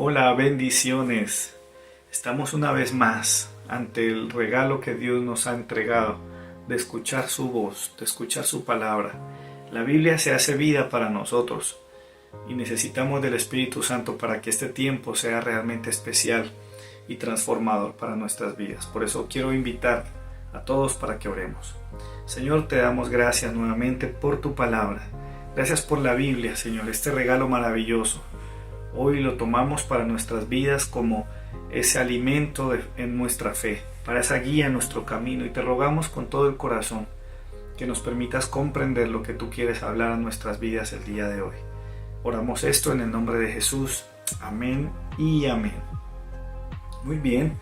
Hola, bendiciones. Estamos una vez más ante el regalo que Dios nos ha entregado de escuchar su voz, de escuchar su palabra. La Biblia se hace vida para nosotros y necesitamos del Espíritu Santo para que este tiempo sea realmente especial y transformador para nuestras vidas. Por eso quiero invitar a todos para que oremos. Señor, te damos gracias nuevamente por tu palabra. Gracias por la Biblia, Señor, este regalo maravilloso. Hoy lo tomamos para nuestras vidas como ese alimento en nuestra fe, para esa guía en nuestro camino, y te rogamos con todo el corazón que nos permitas comprender lo que tú quieres hablar a nuestras vidas el día de hoy. Oramos esto en el nombre de Jesús. Amén y amén. Muy bien,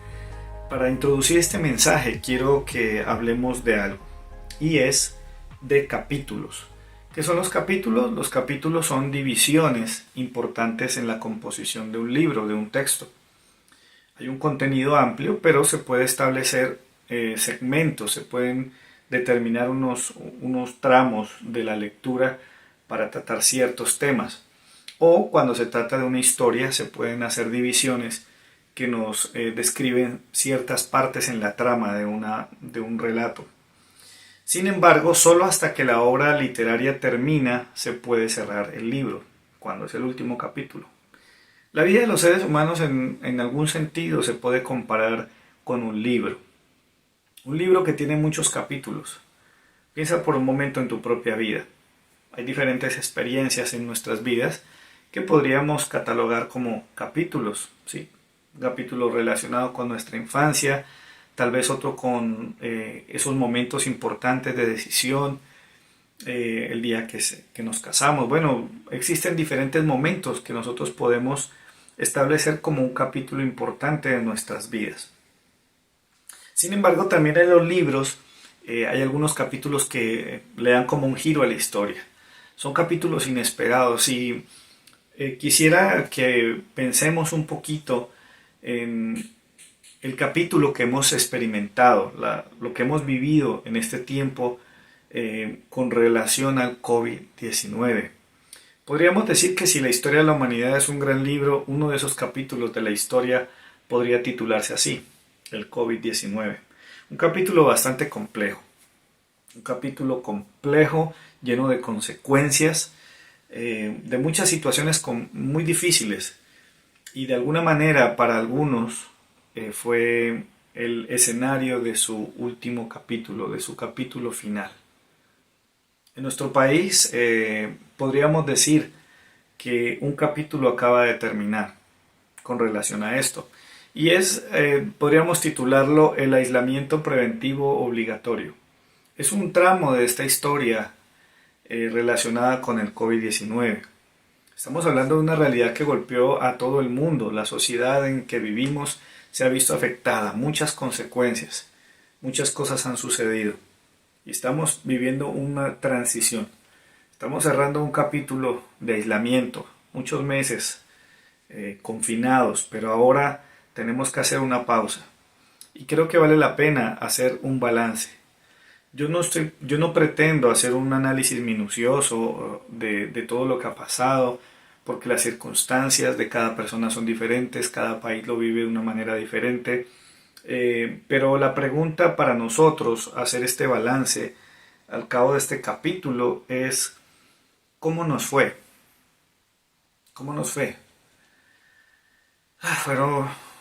para introducir este mensaje quiero que hablemos de algo, y es de capítulos. ¿Qué son los capítulos? Los capítulos son divisiones importantes en la composición de un libro, de un texto. Hay un contenido amplio, pero se puede establecer segmentos, se pueden determinar unos tramos de la lectura para tratar ciertos temas. O cuando se trata de una historia, se pueden hacer divisiones que nos describen ciertas partes en la trama de un relato. Sin embargo, solo hasta que la obra literaria termina se puede cerrar el libro, cuando es el último capítulo. La vida de los seres humanos en algún sentido se puede comparar con un libro. Un libro que tiene muchos capítulos. Piensa por un momento en tu propia vida. Hay diferentes experiencias en nuestras vidas que podríamos catalogar como capítulos, ¿sí? Un capítulo relacionado con nuestra infancia, tal vez otro con esos momentos importantes de decisión, el día que nos casamos. Bueno, existen diferentes momentos que nosotros podemos establecer como un capítulo importante de nuestras vidas. Sin embargo, también en los libros hay algunos capítulos que le dan como un giro a la historia. Son capítulos inesperados y quisiera que pensemos un poquito en el capítulo que hemos experimentado, lo que hemos vivido en este tiempo con relación al COVID-19. Podríamos decir que si la historia de la humanidad es un gran libro, uno de esos capítulos de la historia podría titularse así, el COVID-19. Un capítulo bastante complejo, un capítulo complejo lleno de consecuencias, de muchas situaciones muy difíciles, y de alguna manera para algunos fue el escenario de su último capítulo, de su capítulo final. En nuestro país podríamos decir que un capítulo acaba de terminar con relación a esto, y podríamos titularlo el aislamiento preventivo obligatorio. Es un tramo de esta historia relacionada con el COVID-19. Estamos hablando de una realidad que golpeó a todo el mundo. La sociedad en que vivimos se ha visto afectada, muchas consecuencias, muchas cosas han sucedido y estamos viviendo una transición. Estamos cerrando un capítulo de aislamiento, muchos meses confinados, pero ahora tenemos que hacer una pausa y creo que vale la pena hacer un balance. Yo no pretendo hacer un análisis minucioso de todo lo que ha pasado, porque las circunstancias de cada persona son diferentes, cada país lo vive de una manera diferente, pero la pregunta para nosotros hacer este balance al cabo de este capítulo es ¿cómo nos fue? ¿Cómo nos fue?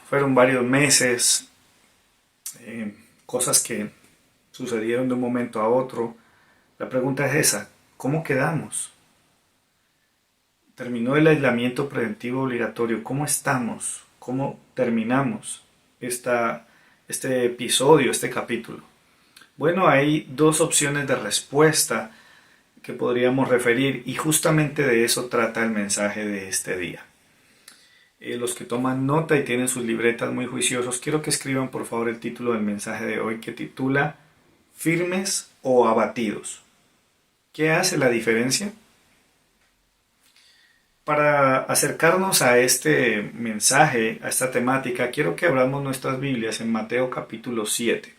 Fueron varios meses, cosas que sucedieron de un momento a otro. La pregunta es esa, ¿cómo quedamos? Terminó el aislamiento preventivo obligatorio, ¿cómo estamos? ¿Cómo terminamos este episodio, este capítulo? Bueno, hay dos opciones de respuesta que podríamos referir y justamente de eso trata el mensaje de este día. Los que toman nota y tienen sus libretas muy juiciosos, quiero que escriban por favor el título del mensaje de hoy, que titula ¿Firmes o abatidos? ¿Qué hace la diferencia? Para acercarnos a este mensaje, a esta temática, quiero que abramos nuestras Biblias en Mateo capítulo 7.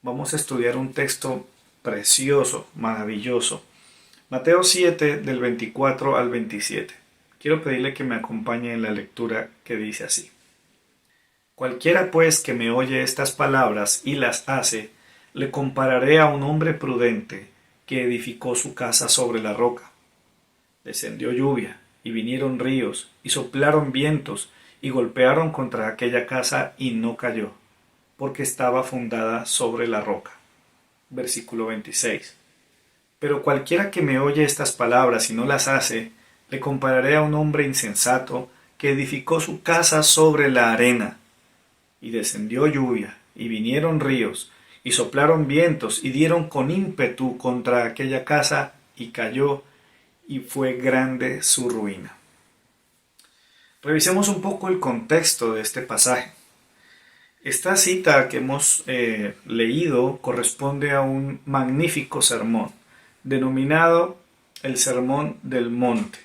Vamos a estudiar un texto precioso, maravilloso. Mateo 7 del 24 al 27. Quiero pedirle que me acompañe en la lectura que dice así. Cualquiera pues que me oye estas palabras y las hace, le compararé a un hombre prudente que edificó su casa sobre la roca. Descendió lluvia, y vinieron ríos, y soplaron vientos, y golpearon contra aquella casa, y no cayó, porque estaba fundada sobre la roca. Versículo 26. Pero cualquiera que me oye estas palabras y no las hace, le compararé a un hombre insensato que edificó su casa sobre la arena. Y descendió lluvia, y vinieron ríos, y soplaron vientos, y dieron con ímpetu contra aquella casa, y cayó, y fue grande su ruina. Revisemos un poco el contexto de este pasaje. Esta cita que hemos leído corresponde a un magnífico sermón, denominado el Sermón del Monte.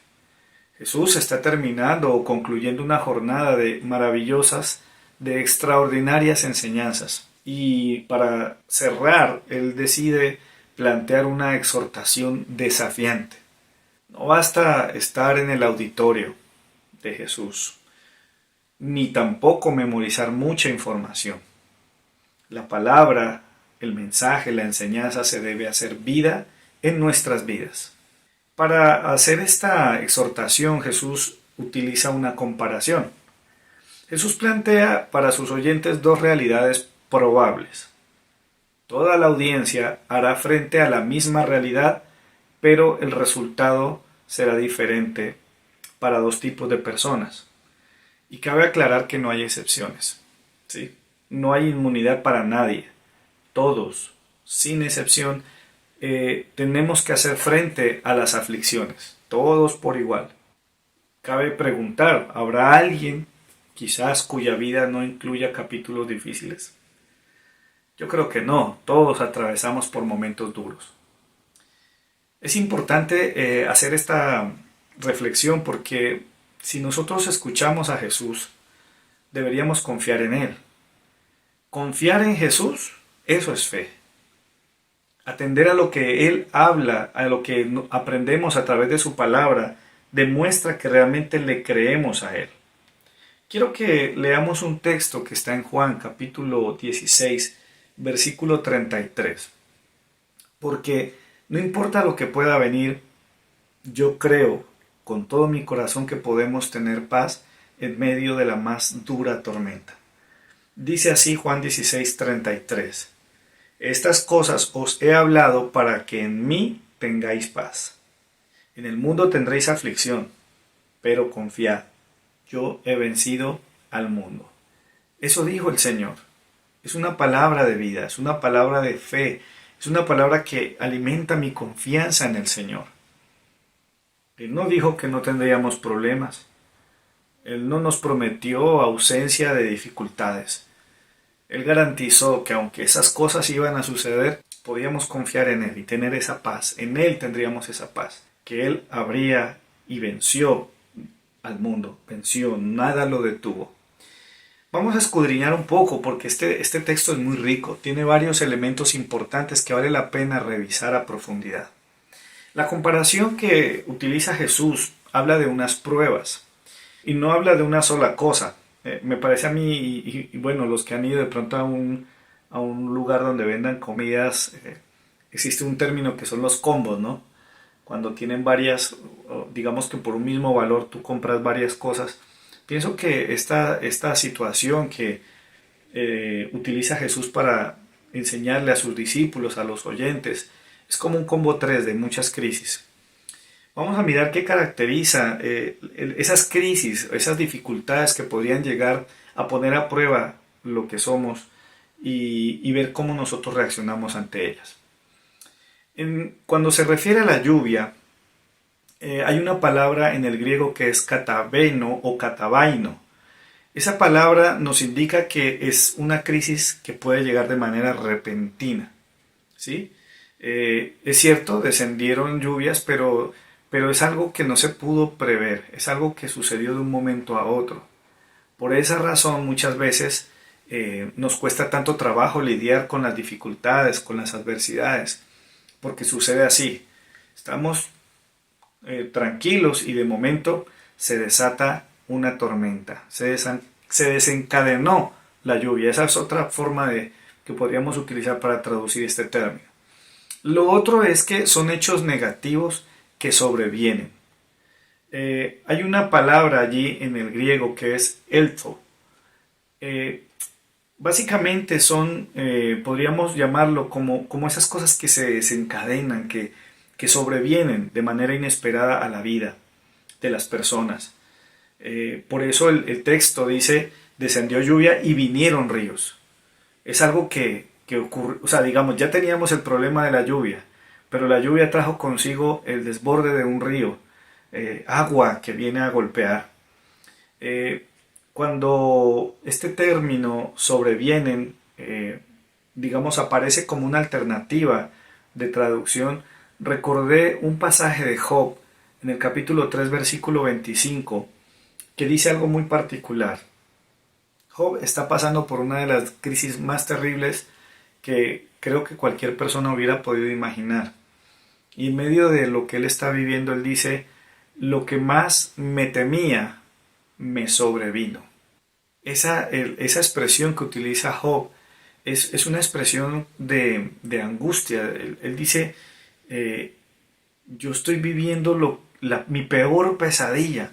Jesús está terminando o concluyendo una jornada de maravillosas, de extraordinarias enseñanzas. Y para cerrar, él decide plantear una exhortación desafiante. No basta estar en el auditorio de Jesús, ni tampoco memorizar mucha información. La palabra, el mensaje, la enseñanza se debe hacer vida en nuestras vidas. Para hacer esta exhortación, Jesús utiliza una comparación. Jesús plantea para sus oyentes dos realidades probables. Toda la audiencia hará frente a la misma realidad, pero el resultado será diferente para dos tipos de personas. Y cabe aclarar que no hay excepciones, ¿sí? No hay inmunidad para nadie. Todos, sin excepción, tenemos que hacer frente a las aflicciones, todos por igual. Cabe preguntar, ¿habrá alguien quizás cuya vida no incluya capítulos difíciles? Yo creo que no, todos atravesamos por momentos duros. Es importante hacer esta reflexión porque si nosotros escuchamos a Jesús, deberíamos confiar en Él. Confiar en Jesús, eso es fe. Atender a lo que Él habla, a lo que aprendemos a través de su palabra, demuestra que realmente le creemos a Él. Quiero que leamos un texto que está en Juan capítulo 16, versículo 33. Porque no importa lo que pueda venir, yo creo con todo mi corazón que podemos tener paz en medio de la más dura tormenta. Dice así Juan 16, 33. Estas cosas os he hablado para que en mí tengáis paz. En el mundo tendréis aflicción, pero confiad, yo he vencido al mundo. Eso dijo el Señor. Es una palabra de vida, es una palabra de fe, es una palabra que alimenta mi confianza en el Señor. Él no dijo que no tendríamos problemas. Él no nos prometió ausencia de dificultades. Él garantizó que aunque esas cosas iban a suceder, podíamos confiar en Él y tener esa paz. En Él tendríamos esa paz. Que Él habría y venció al mundo. Venció, nada lo detuvo. Vamos a escudriñar un poco porque este texto es muy rico. Tiene varios elementos importantes que vale la pena revisar a profundidad. La comparación que utiliza Jesús habla de unas pruebas y no habla de una sola cosa. Me parece a mí, y bueno, los que han ido de pronto a un lugar donde vendan comidas, existe un término que son los combos, ¿no? Cuando tienen varias, digamos que por un mismo valor tú compras varias cosas. Pienso que esta situación que utiliza Jesús para enseñarle a sus discípulos, a los oyentes, es como un combo 3 de muchas crisis. Vamos a mirar qué caracteriza esas crisis, esas dificultades que podrían llegar a poner a prueba lo que somos y ver cómo nosotros reaccionamos ante ellas. Cuando se refiere a la lluvia, hay una palabra en el griego que es katabeno o katabaino. Esa palabra nos indica que es una crisis que puede llegar de manera repentina, ¿sí? Es cierto, descendieron lluvias, pero es algo que no se pudo prever, es algo que sucedió de un momento a otro. Por esa razón muchas veces nos cuesta tanto trabajo lidiar con las dificultades, con las adversidades, porque sucede así. Estamos tranquilos y de momento se desata una tormenta, se desencadenó la lluvia. Esa es otra forma que podríamos utilizar para traducir este término. Lo otro es que son hechos negativos que sobrevienen. Hay una palabra allí en el griego que es elfo. Básicamente son, podríamos llamarlo como esas cosas que se desencadenan, que sobrevienen de manera inesperada a la vida de las personas. Por eso el texto dice, descendió lluvia y vinieron ríos. Es algo que ocurre, o sea, digamos, ya teníamos el problema de la lluvia, pero la lluvia trajo consigo el desborde de un río, agua que viene a golpear. Cuando este término sobrevienen, digamos, aparece como una alternativa de traducción, recordé un pasaje de Job en el capítulo 3, versículo 25, que dice algo muy particular. Job está pasando por una de las crisis más terribles que creo que cualquier persona hubiera podido imaginar. Y en medio de lo que él está viviendo, él dice, lo que más me temía me sobrevino. Esa expresión que utiliza Job es una expresión de angustia. Él dice, yo estoy viviendo mi peor pesadilla,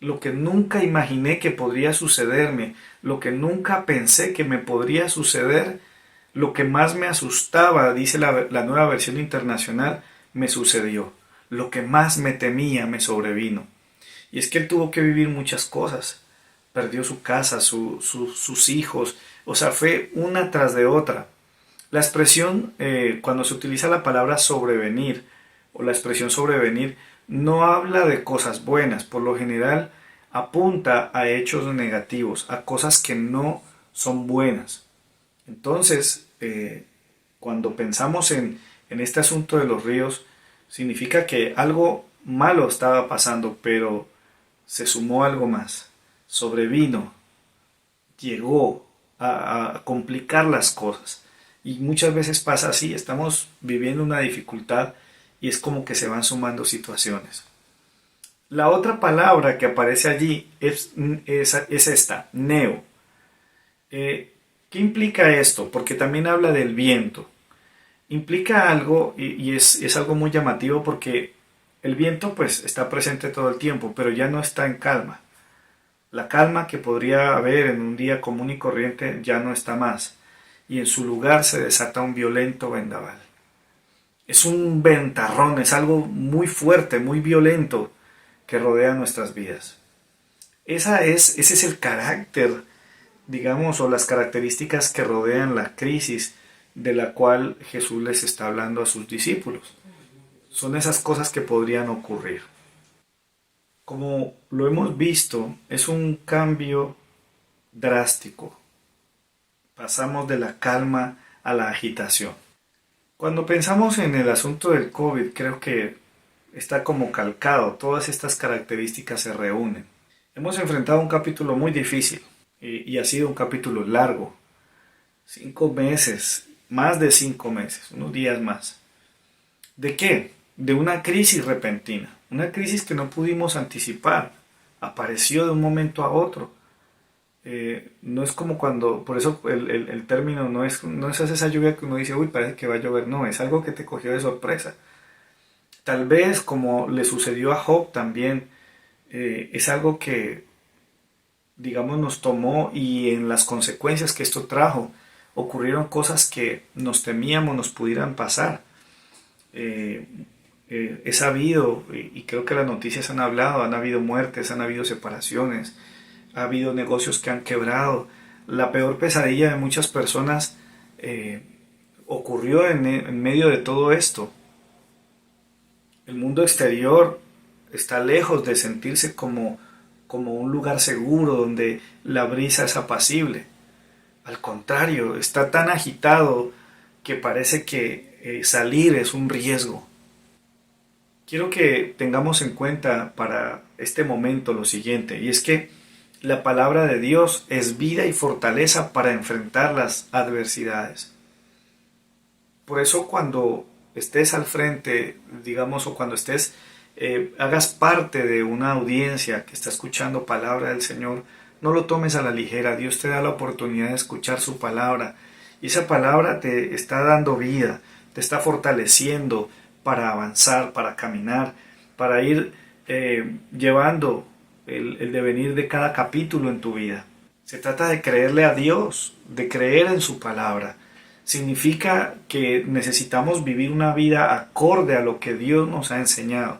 lo que nunca imaginé que podría sucederme, lo que nunca pensé que me podría suceder, lo que más me asustaba, dice la nueva versión internacional, me sucedió. Lo que más me temía me sobrevino. Y es que él tuvo que vivir muchas cosas. Perdió su casa, sus hijos, o sea, fue una tras de otra. La expresión, cuando se utiliza la palabra sobrevenir, o la expresión sobrevenir, no habla de cosas buenas, por lo general apunta a hechos negativos, a cosas que no son buenas. Entonces, cuando pensamos en este asunto de los ríos, significa que algo malo estaba pasando, pero se sumó algo más, sobrevino, llegó a complicar las cosas. Y muchas veces pasa así, estamos viviendo una dificultad y es como que se van sumando situaciones. La otra palabra que aparece allí es esta, neo. ¿Qué implica esto? Porque también habla del viento. Implica algo y es algo muy llamativo porque el viento pues está presente todo el tiempo, pero ya no está en calma. La calma que podría haber en un día común y corriente ya no está más, y en su lugar se desata un violento vendaval. Es un ventarrón, es algo muy fuerte, muy violento que rodea nuestras vidas. Ese es el carácter, digamos, o las características que rodean la crisis de la cual Jesús les está hablando a sus discípulos. Son esas cosas que podrían ocurrir. Como lo hemos visto, es un cambio drástico. Pasamos de la calma a la agitación. Cuando pensamos en el asunto del COVID, creo que está como calcado, todas estas características se reúnen. Hemos enfrentado un capítulo muy difícil y ha sido un capítulo largo. 5 meses, más de 5 meses, unos días más. ¿De qué? De una crisis repentina, una crisis que no pudimos anticipar, apareció de un momento a otro. No es como cuando, por eso el término no es esa lluvia que uno dice, uy, parece que va a llover, no, es algo que te cogió de sorpresa. Tal vez como le sucedió a Job también, es algo que, digamos, nos tomó y en las consecuencias que esto trajo, ocurrieron cosas que nos temíamos nos pudieran pasar. He sabido, y creo que las noticias han hablado, han habido muertes, han habido separaciones, ha habido negocios que han quebrado. La peor pesadilla de muchas personas ocurrió en medio de todo esto. El mundo exterior está lejos de sentirse como un lugar seguro donde la brisa es apacible. Al contrario, está tan agitado que parece que salir es un riesgo. Quiero que tengamos en cuenta para este momento lo siguiente, y es que la palabra de Dios es vida y fortaleza para enfrentar las adversidades. Por eso cuando estés al frente, digamos, o cuando estés hagas parte de una audiencia que está escuchando palabra del Señor, no lo tomes a la ligera. Dios te da la oportunidad de escuchar su palabra y esa palabra te está dando vida, te está fortaleciendo para avanzar, para caminar, para ir llevando el devenir de cada capítulo en tu vida. Se trata de creerle a Dios, de creer en su palabra. Significa que necesitamos vivir una vida acorde a lo que Dios nos ha enseñado.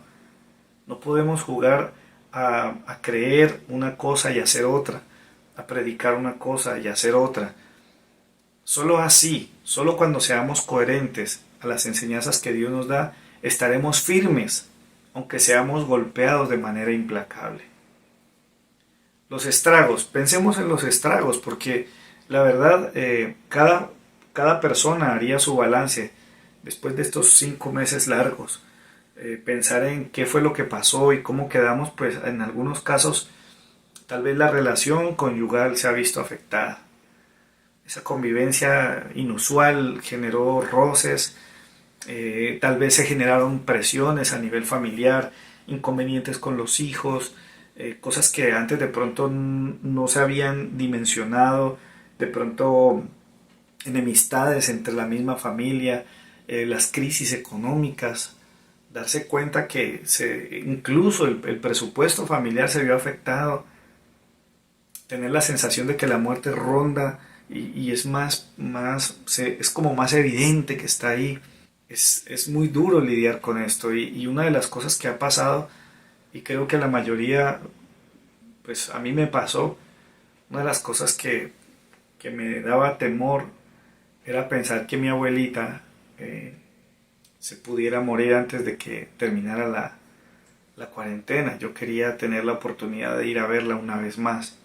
No podemos jugar a creer una cosa y hacer otra, a predicar una cosa y hacer otra. Solo así, solo cuando seamos coherentes a las enseñanzas que Dios nos da, estaremos firmes, aunque seamos golpeados de manera implacable. Los estragos, pensemos en los estragos, porque la verdad, cada persona haría su balance después de estos 5 meses largos. Pensar en qué fue lo que pasó y cómo quedamos, pues en algunos casos tal vez la relación conyugal se ha visto afectada. Esa convivencia inusual generó roces, tal vez se generaron presiones a nivel familiar, inconvenientes con los hijos, cosas que antes de pronto no se habían dimensionado, de pronto enemistades entre la misma familia, las crisis económicas, darse cuenta que incluso el presupuesto familiar se vio afectado, tener la sensación de que la muerte ronda y es es como más evidente que está ahí. Es muy duro lidiar con esto y una de las cosas que ha pasado, y creo que la mayoría, pues a mí me pasó, una de las cosas que me daba temor era pensar que mi abuelita se pudiera morir antes de que terminara la cuarentena. Yo quería tener la oportunidad de ir a verla una vez más.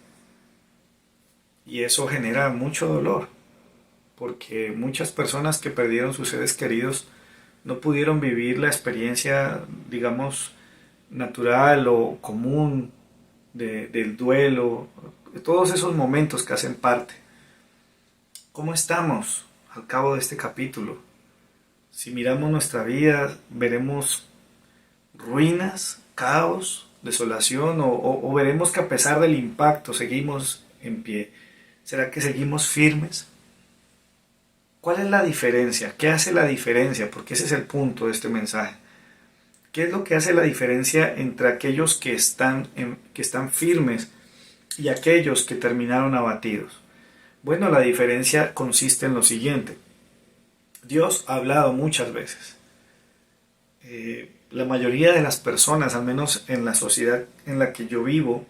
Y eso genera mucho dolor, porque muchas personas que perdieron sus seres queridos no pudieron vivir la experiencia, digamos, natural o común del duelo, de todos esos momentos que hacen parte. ¿Cómo estamos al cabo de este capítulo? Si miramos nuestra vida, veremos ruinas, caos, desolación, o veremos que a pesar del impacto seguimos en pie. ¿Será que seguimos firmes? ¿Cuál es la diferencia? ¿Qué hace la diferencia? Porque ese es el punto de este mensaje. ¿Qué es lo que hace la diferencia entre aquellos que están firmes y aquellos que terminaron abatidos? Bueno, la diferencia consiste en lo siguiente. Dios ha hablado muchas veces. La mayoría de las personas, al menos en la sociedad en la que yo vivo,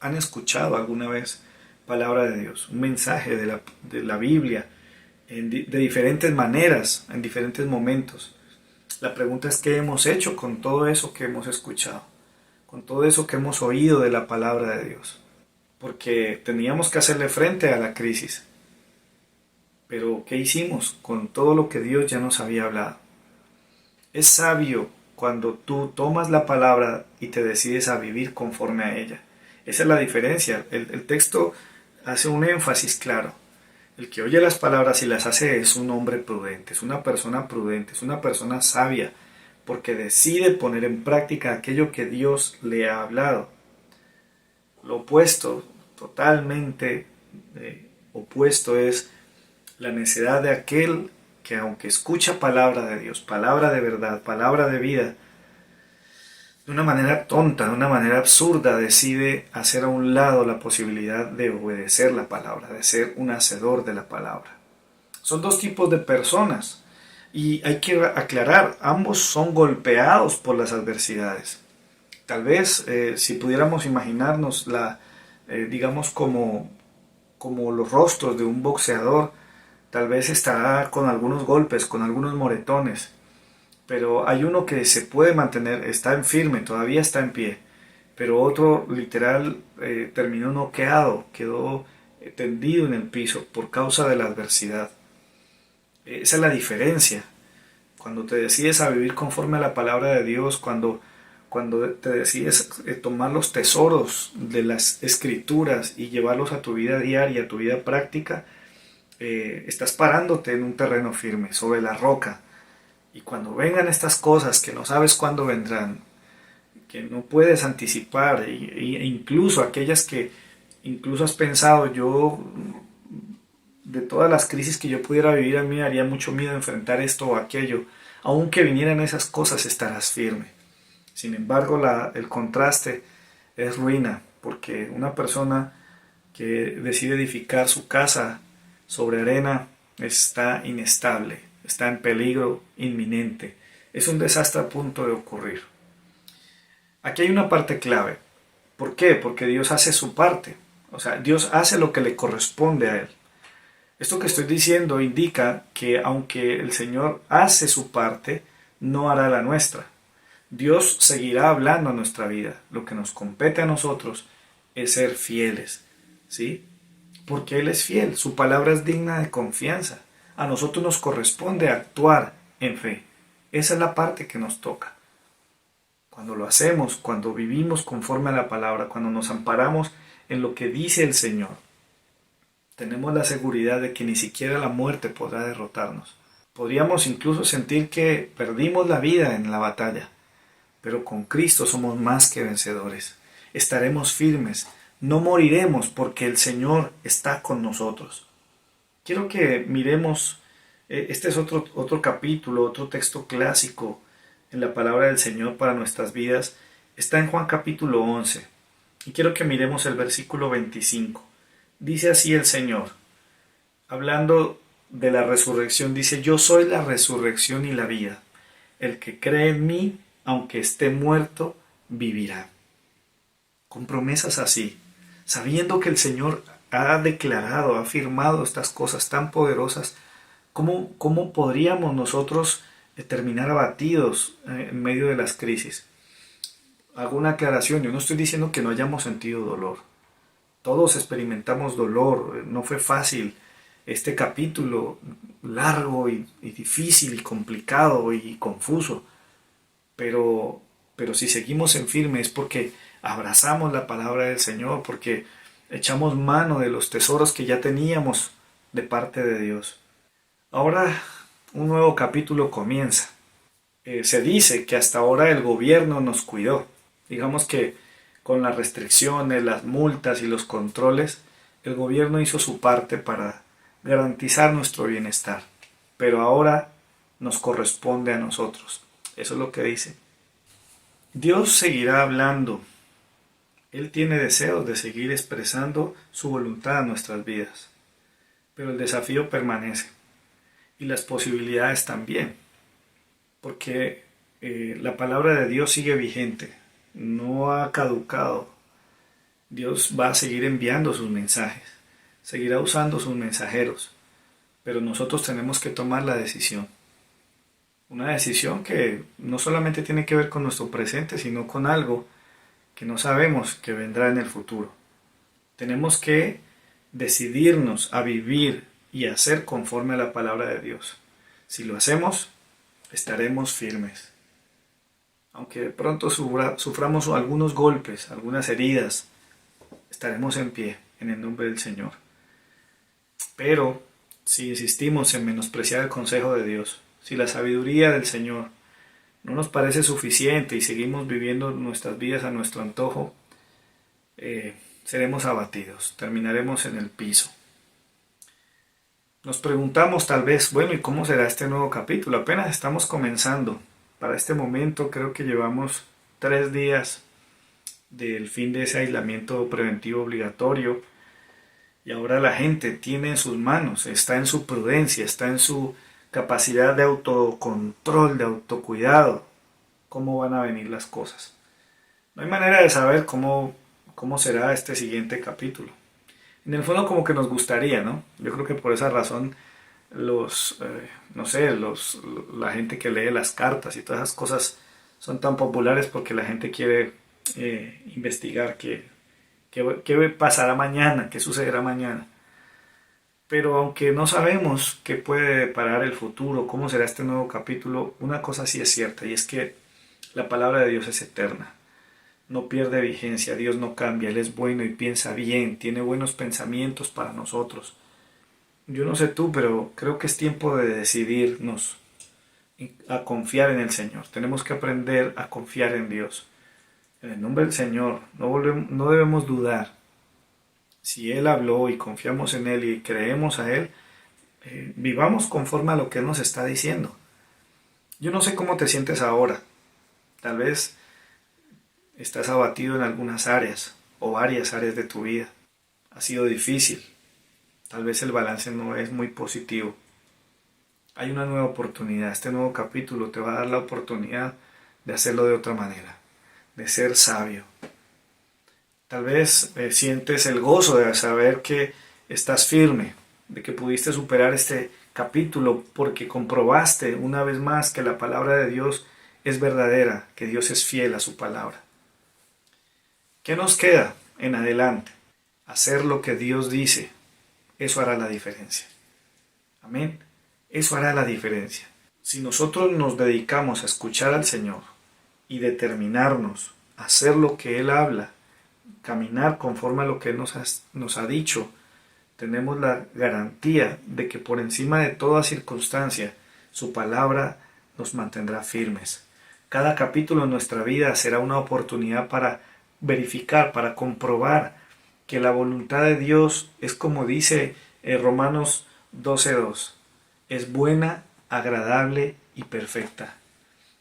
han escuchado alguna vez palabra de Dios, un mensaje de la Biblia, de diferentes maneras, en diferentes momentos. La pregunta es qué hemos hecho con todo eso que hemos escuchado, con todo eso que hemos oído de la palabra de Dios. Porque teníamos que hacerle frente a la crisis. Pero ¿qué hicimos con todo lo que Dios ya nos había hablado? Es sabio cuando tú tomas la palabra y te decides a vivir conforme a ella. Esa es la diferencia. El texto hace un énfasis claro. El que oye las palabras y las hace es un hombre prudente, es una persona prudente, es una persona sabia, porque decide poner en práctica aquello que Dios le ha hablado. Lo opuesto, totalmente opuesto, es la necedad de aquel que aunque escucha palabra de Dios, palabra de verdad, palabra de vida, de una manera tonta, de una manera absurda, decide hacer a un lado la posibilidad de obedecer la palabra, de ser un hacedor de la palabra. Son dos tipos de personas y hay que aclarar, ambos son golpeados por las adversidades. Tal vez si pudiéramos imaginarnos digamos como los rostros de un boxeador, tal vez estará con algunos golpes, con algunos moretones, pero hay uno que se puede mantener, está en firme, todavía está en pie, pero otro literal terminó noqueado, quedó tendido en el piso por causa de la adversidad. Esa es la diferencia. Cuando te decides a vivir conforme a la palabra de Dios, cuando te decides tomar los tesoros de las escrituras y llevarlos a tu vida diaria, a tu vida práctica, estás parándote en un terreno firme, sobre la roca. Y cuando vengan estas cosas que no sabes cuándo vendrán, que no puedes anticipar, e incluso aquellas que incluso has pensado, yo, de todas las crisis que yo pudiera vivir, a mí me haría mucho miedo enfrentar esto o aquello, aunque vinieran esas cosas, estarás firme. Sin embargo, el contraste es ruina, porque una persona que decide edificar su casa sobre arena está inestable, está en peligro inminente. Es un desastre a punto de ocurrir. Aquí hay una parte clave. ¿Por qué? Porque Dios hace su parte. O sea, Dios hace lo que le corresponde a Él. Esto que estoy diciendo indica que aunque el Señor hace su parte, no hará la nuestra. Dios seguirá hablando a nuestra vida. Lo que nos compete a nosotros es ser fieles, ¿sí? Porque Él es fiel, su palabra es digna de confianza. A nosotros nos corresponde actuar en fe. Esa es la parte que nos toca. Cuando lo hacemos, cuando vivimos conforme a la palabra, cuando nos amparamos en lo que dice el Señor, tenemos la seguridad de que ni siquiera la muerte podrá derrotarnos. Podríamos incluso sentir que perdimos la vida en la batalla, pero con Cristo somos más que vencedores. Estaremos firmes, no moriremos porque el Señor está con nosotros. Quiero que miremos, este es otro capítulo, otro texto clásico en la palabra del Señor para nuestras vidas. Está en Juan capítulo 11 y quiero que miremos el versículo 25. Dice así el Señor, hablando de la resurrección, dice: yo soy la resurrección y la vida. El que cree en mí, aunque esté muerto, vivirá. Con promesas así, sabiendo que el Señor ha declarado, ha afirmado estas cosas tan poderosas, ¿cómo podríamos nosotros terminar abatidos en medio de las crisis? Hago una aclaración, yo no estoy diciendo que no hayamos sentido dolor. Todos experimentamos dolor, no fue fácil este capítulo largo y difícil y complicado y confuso, pero si seguimos en firme es porque abrazamos la palabra del Señor, porque echamos mano de los tesoros que ya teníamos de parte de Dios. Ahora un nuevo capítulo comienza. Se dice que hasta ahora el gobierno nos cuidó. Digamos que con las restricciones, las multas y los controles, el gobierno hizo su parte para garantizar nuestro bienestar. Pero ahora nos corresponde a nosotros. Eso es lo que dice. Dios seguirá hablando. Él tiene deseos de seguir expresando su voluntad en nuestras vidas. Pero el desafío permanece. Y las posibilidades también. Porque la palabra de Dios sigue vigente. No ha caducado. Dios va a seguir enviando sus mensajes, seguirá usando sus mensajeros, pero nosotros tenemos que tomar la decisión. Una decisión que no solamente tiene que ver con nuestro presente, sino con algo que no sabemos que vendrá en el futuro. Tenemos que decidirnos a vivir y a hacer conforme a la palabra de Dios. Si lo hacemos, estaremos firmes. Aunque de pronto suframos algunos golpes, algunas heridas, estaremos en pie en el nombre del Señor. Pero si insistimos en menospreciar el consejo de Dios, si la sabiduría del Señor no nos parece suficiente y seguimos viviendo nuestras vidas a nuestro antojo, seremos abatidos, terminaremos en el piso. Nos preguntamos tal vez, bueno, ¿y cómo será este nuevo capítulo? Apenas estamos comenzando. Para este momento creo que llevamos 3 días del fin de ese aislamiento preventivo obligatorio y ahora la gente tiene en sus manos, está en su prudencia, está en su capacidad de autocontrol, de autocuidado, cómo van a venir las cosas. No hay manera de saber cómo será este siguiente capítulo. En el fondo como que nos gustaría, ¿no? Yo creo que por esa razón la gente que lee las cartas y todas esas cosas son tan populares porque la gente quiere investigar qué pasará mañana, qué sucederá mañana. Pero aunque no sabemos qué puede deparar el futuro, cómo será este nuevo capítulo, una cosa sí es cierta, y es que la palabra de Dios es eterna. No pierde vigencia, Dios no cambia, Él es bueno y piensa bien, tiene buenos pensamientos para nosotros. Yo no sé tú, pero creo que es tiempo de decidirnos a confiar en el Señor. Tenemos que aprender a confiar en Dios. En el nombre del Señor, no debemos dudar. Si Él habló y confiamos en Él y creemos a Él, vivamos conforme a lo que Él nos está diciendo. Yo no sé cómo te sientes ahora. Tal vez estás abatido en algunas áreas o varias áreas de tu vida. Ha sido difícil. Tal vez el balance no es muy positivo. Hay una nueva oportunidad. Este nuevo capítulo te va a dar la oportunidad de hacerlo de otra manera, de ser sabio. Tal vez sientes el gozo de saber que estás firme, de que pudiste superar este capítulo porque comprobaste una vez más que la palabra de Dios es verdadera, que Dios es fiel a su palabra. ¿Qué nos queda en adelante? Hacer lo que Dios dice. Eso hará la diferencia. Amén. Eso hará la diferencia. Si nosotros nos dedicamos a escuchar al Señor y determinarnos a hacer lo que Él habla, caminar conforme a lo que Él nos ha dicho, tenemos la garantía de que por encima de toda circunstancia, su palabra nos mantendrá firmes. Cada capítulo en nuestra vida será una oportunidad para verificar, para comprobar que la voluntad de Dios es como dice Romanos 12:2. Es buena, agradable y perfecta.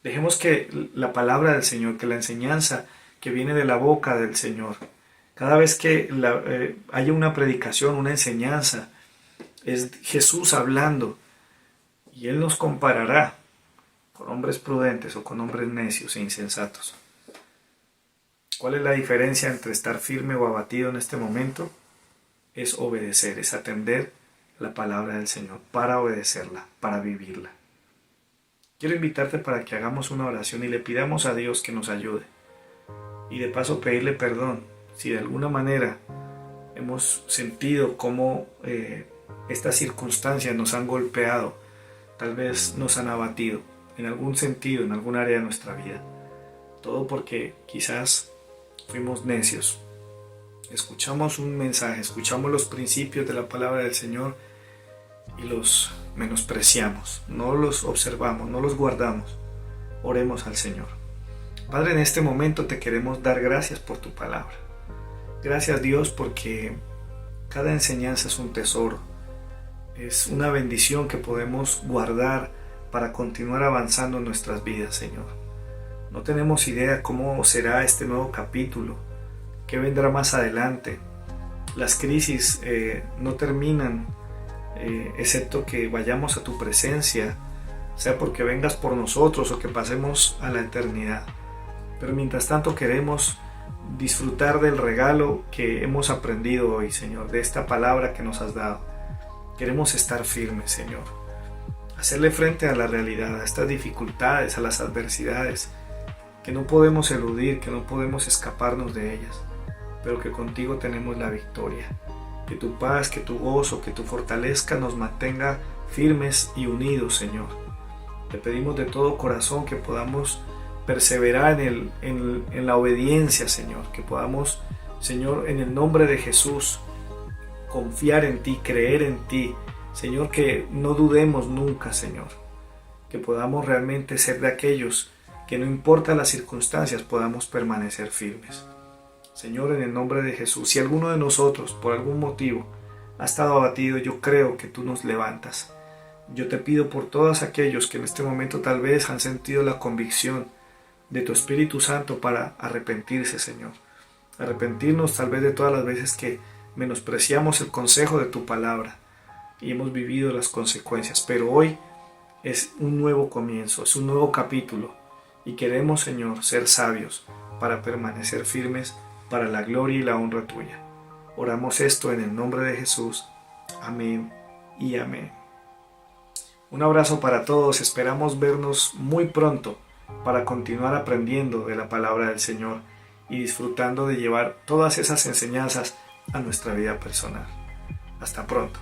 Dejemos que la palabra del Señor, que la enseñanza que viene de la boca del Señor, cada vez que haya una predicación, una enseñanza, es Jesús hablando y Él nos comparará con hombres prudentes o con hombres necios e insensatos. ¿Cuál es la diferencia entre estar firme o abatido en este momento? Es obedecer, es atender la palabra del Señor para obedecerla, para vivirla. Quiero invitarte para que hagamos una oración y le pidamos a Dios que nos ayude. Y de paso pedirle perdón si de alguna manera hemos sentido cómo estas circunstancias nos han golpeado, tal vez nos han abatido en algún sentido, en algún área de nuestra vida. Todo porque quizás fuimos necios. Escuchamos un mensaje, escuchamos los principios de la palabra del Señor y los menospreciamos, no los observamos, no los guardamos. Oremos al Señor. Padre, en este momento te queremos dar gracias por tu palabra. Gracias, Dios, porque cada enseñanza es un tesoro. Es una bendición que podemos guardar para continuar avanzando en nuestras vidas, Señor. No tenemos idea cómo será este nuevo capítulo, qué vendrá más adelante. Las crisis no terminan, excepto que vayamos a tu presencia, sea porque vengas por nosotros o que pasemos a la eternidad. Pero mientras tanto queremos disfrutar del regalo que hemos aprendido hoy, Señor, de esta palabra que nos has dado. Queremos estar firmes, Señor, hacerle frente a la realidad, a estas dificultades, a las adversidades, que no podemos eludir, que no podemos escaparnos de ellas, pero que contigo tenemos la victoria. Que tu paz, que tu gozo, que tu fortaleza nos mantenga firmes y unidos, Señor. Te pedimos de todo corazón que podamos perseverar en la obediencia, Señor, que podamos, Señor, en el nombre de Jesús, confiar en ti, creer en ti, Señor, que no dudemos nunca, Señor, que podamos realmente ser de aquellos que no importa las circunstancias podamos permanecer firmes. Señor, en el nombre de Jesús, si alguno de nosotros por algún motivo ha estado abatido, yo creo que tú nos levantas. Yo te pido por todos aquellos que en este momento tal vez han sentido la convicción de tu Espíritu Santo para arrepentirse, Señor. Arrepentirnos tal vez de todas las veces que menospreciamos el consejo de tu palabra y hemos vivido las consecuencias. Pero hoy es un nuevo comienzo, es un nuevo capítulo y queremos, Señor, ser sabios para permanecer firmes para la gloria y la honra tuya. Oramos esto en el nombre de Jesús. Amén y amén. Un abrazo para todos, esperamos vernos muy pronto para continuar aprendiendo de la palabra del Señor y disfrutando de llevar todas esas enseñanzas a nuestra vida personal. Hasta pronto.